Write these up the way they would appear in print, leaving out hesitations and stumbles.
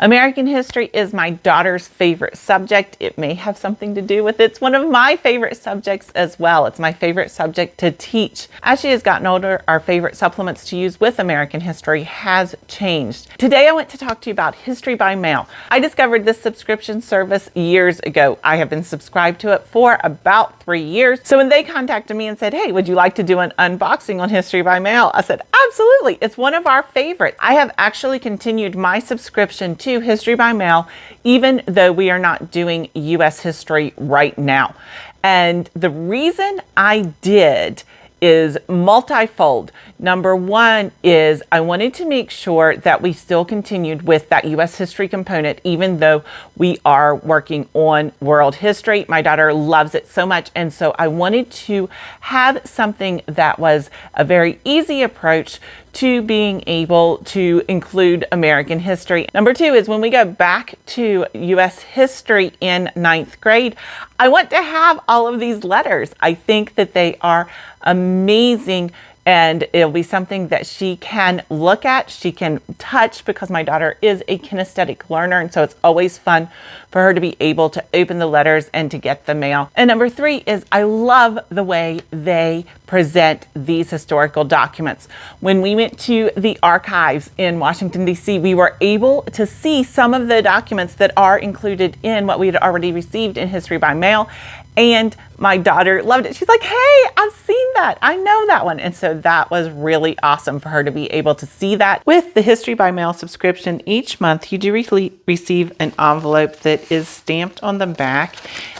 American history is my daughter's favorite subject. It may have something to do with it. It's one of my favorite subjects as well. It's my favorite subject to teach. As she has gotten older, our favorite supplements to use with American history has changed. Today I want to talk to you about History by Mail. I discovered this subscription service years ago. I have been subscribed to it for about 3 years. So when they contacted me and said, hey, would you like to do an unboxing on History by Mail? I said, absolutely. It's one of our favorites. I have actually continued my subscription to History by Mail, even though we are not doing U.S. history right now. And the reason I did is multifold. Number one is I wanted to make sure that we still continued with that U.S. history component, even though we are working on world history. My daughter loves it so much. And so I wanted to have something that was a very easy approach to being able to include American history. Number two is when we go back to U.S. history in 9th grade, I want to have all of these letters. I think that they are amazing, and it'll be something that she can look at, she can touch, because my daughter is a kinesthetic learner, and so it's always fun for her to be able to open the letters and to get the mail. And number three is I love the way they present these historical documents. When we went to the archives in Washington, D.C., we were able to see some of the documents that are included in what we had already received in History by Mail. And my daughter loved it. She's like, hey, I've seen that. I know that one. And so that was really awesome for her to be able to see that. With the History by Mail subscription, each month you do receive an envelope that is stamped on the back.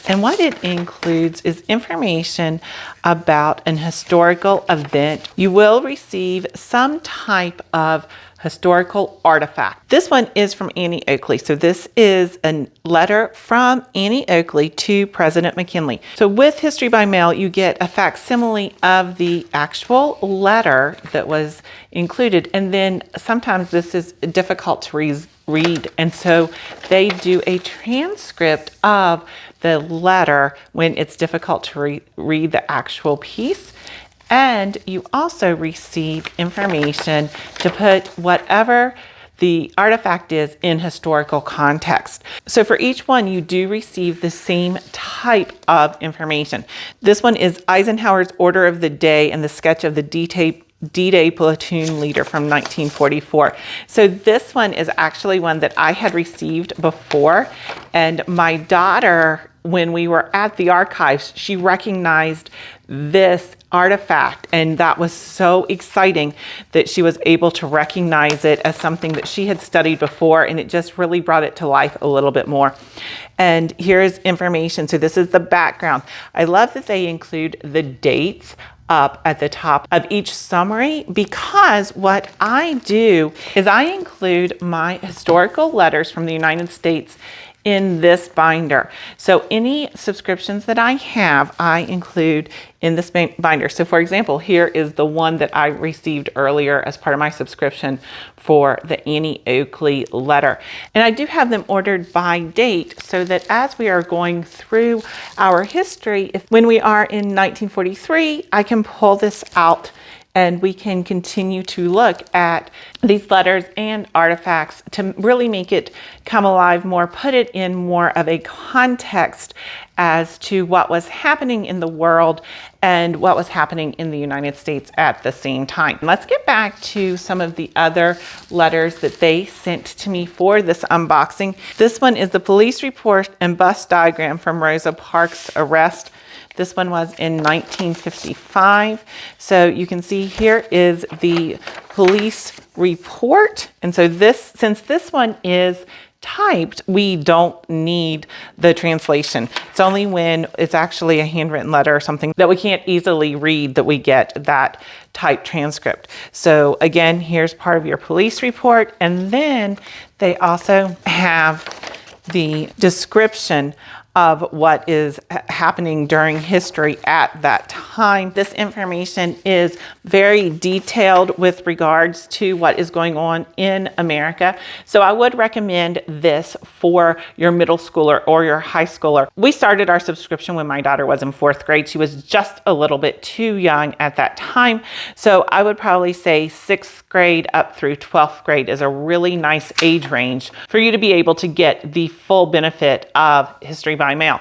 And what it includes is information about an historical event. You will receive some type of historical artifact. This one is from Annie Oakley. So this is a letter from Annie Oakley to President McKinley. So with History by Mail, you get a facsimile of the actual letter that was included. And then sometimes this is difficult to read. And so they do a transcript of the letter when it's difficult to read the actual piece. And you also receive information to put whatever the artifact is in historical context. So for each one, you do receive the same type of information. This one is Eisenhower's Order of the Day and the sketch of the D-Day platoon leader from 1944. So this one is actually one that I had received before, and my daughter, when we were at the archives, she recognized this artifact, and that was so exciting that she was able to recognize it as something that she had studied before, and it just really brought it to life a little bit more. And here's information. So this is the background. I love that they include the dates up at the top of each summary, because what I do is I include my historical letters from the United States in this binder. So any subscriptions that I have, I include in this binder. So for example, here is the one that I received earlier as part of my subscription for the Annie Oakley letter. And I do have them ordered by date so that as we are going through our history, when we are in 1943, I can pull this out and we can continue to look at these letters and artifacts to really make it come alive more, put it in more of a context as to what was happening in the world and what was happening in the United States at the same time. Let's get back to some of the other letters that they sent to me for this unboxing. This one is the police report and bus diagram from Rosa Parks' arrest. This one was in 1955. So you can see here is the police report. And so since this one is typed, we don't need the translation. It's only when it's actually a handwritten letter or something that we can't easily read that we get that typed transcript. So again, here's part of your police report. And then they also have the description of what is happening during history at that time. This information is very detailed with regards to what is going on in America. So I would recommend this for your middle schooler or your high schooler. We started our subscription when my daughter was in 4th grade. She was just a little bit too young at that time. So I would probably say 6th grade up through 12th grade is a really nice age range for you to be able to get the full benefit of History by Mail.